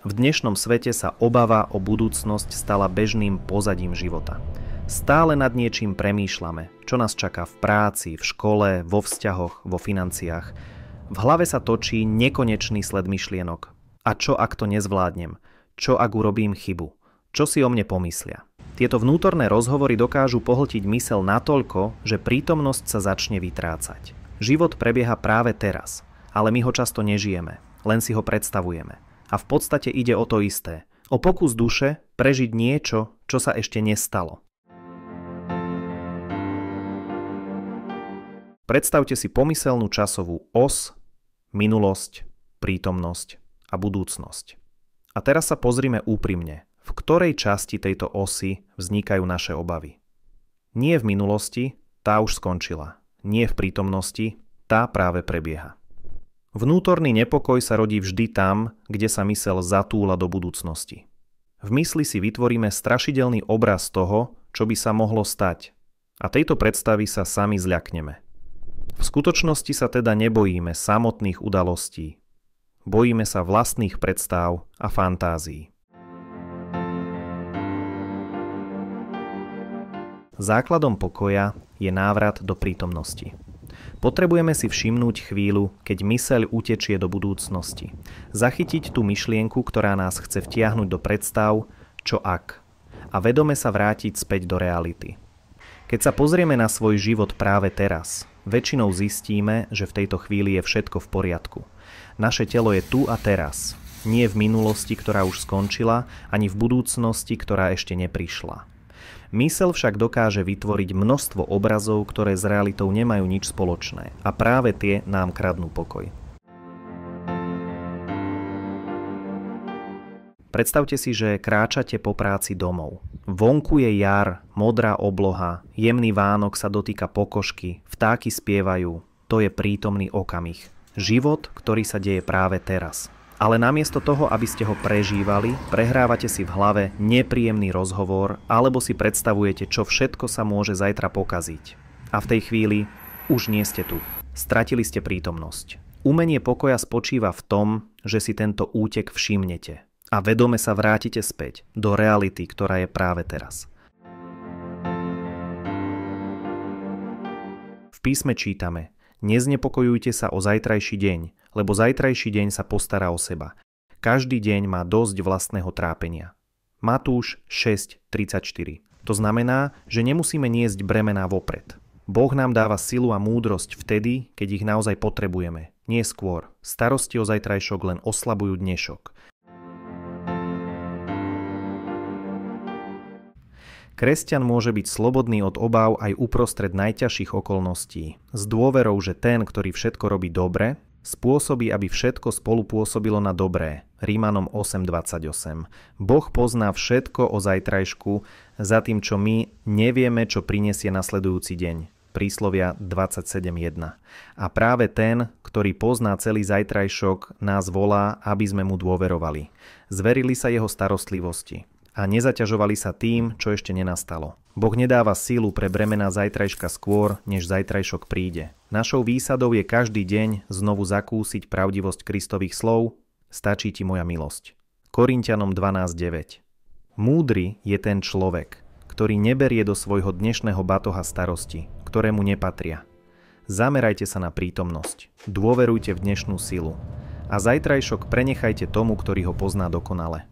V dnešnom svete sa obava o budúcnosť stala bežným pozadím života. Stále nad niečím premýšľame, čo nás čaká v práci, v škole, vo vzťahoch, vo financiách. V hlave sa točí nekonečný sled myšlienok. A čo ak to nezvládnem? Čo ak urobím chybu? Čo si o mne pomyslia? Tieto vnútorné rozhovory dokážu pohltiť myseľ natoľko, že prítomnosť sa začne vytrácať. Život prebieha práve teraz, ale my ho často nežijeme, len si ho predstavujeme. A v podstate ide o to isté. O pokus duše prežiť niečo, čo sa ešte nestalo. Predstavte si pomyselnú časovú os, minulosť, prítomnosť a budúcnosť. A teraz sa pozrime úprimne, v ktorej časti tejto osy vznikajú naše obavy. Nie v minulosti, tá už skončila. Nie v prítomnosti, tá práve prebieha. Vnútorný nepokoj sa rodí vždy tam, kde sa myseľ zatúla do budúcnosti. V mysli si vytvoríme strašidelný obraz toho, čo by sa mohlo stať. A tejto predstavy sa sami zľakneme. V skutočnosti sa teda nebojíme samotných udalostí. Bojíme sa vlastných predstáv a fantázií. Základom pokoja je návrat do prítomnosti. Potrebujeme si všimnúť chvíľu, keď myseľ utečie do budúcnosti. Zachytiť tú myšlienku, ktorá nás chce vtiahnuť do predstav, čo ak. A vedome sa vrátiť späť do reality. Keď sa pozrieme na svoj život práve teraz, väčšinou zistíme, že v tejto chvíli je všetko v poriadku. Naše telo je tu a teraz. Nie v minulosti, ktorá už skončila, ani v budúcnosti, ktorá ešte neprišla. Myseľ však dokáže vytvoriť množstvo obrazov, ktoré s realitou nemajú nič spoločné. A práve tie nám kradnú pokoj. Predstavte si, že kráčate po práci domov. Vonku je jar, modrá obloha, jemný vánok sa dotýka pokožky, vtáky spievajú. To je prítomný okamih. Život, ktorý sa deje práve teraz. Ale namiesto toho, aby ste ho prežívali, prehrávate si v hlave nepríjemný rozhovor alebo si predstavujete, čo všetko sa môže zajtra pokaziť. A v tej chvíli už nie ste tu. Stratili ste prítomnosť. Umenie pokoja spočíva v tom, že si tento útek všimnete a vedome sa vrátite späť do reality, ktorá je práve teraz. V písme čítame: Neznepokojujte sa o zajtrajší deň, lebo zajtrajší deň sa postará o seba. Každý deň má dosť vlastného trápenia. Matúš 6:34. To znamená, že nemusíme niesť bremená vopred. Boh nám dáva silu a múdrosť vtedy, keď ich naozaj potrebujeme. Nie skôr. Starosti o zajtrajšok len oslabujú dnešok. Kresťan môže byť slobodný od obáv aj uprostred najťažších okolností. S dôverou, že ten, ktorý všetko robí dobre, spôsobí, aby všetko spolupôsobilo na dobré. Rímanom 8:28. Boh pozná všetko o zajtrajšku, za tým, čo my nevieme, čo prinesie nasledujúci deň. Príslovia 27:1. A práve ten, ktorý pozná celý zajtrajšok, nás volá, aby sme mu dôverovali. Zverili sa jeho starostlivosti a nezaťažovali sa tým, čo ešte nenastalo. Boh nedáva silu pre bremená zajtrajška skôr, než zajtrajšok príde. Našou výsadou je každý deň znovu zakúsiť pravdivosť Kristových slov: Stačí ti moja milosť. Korinťanom 12:9. Múdry je ten človek, ktorý neberie do svojho dnešného batoha starosti, ktoré mu nepatria. Zamerajte sa na prítomnosť, dôverujte v dnešnú silu a zajtrajšok prenechajte tomu, ktorý ho pozná dokonale.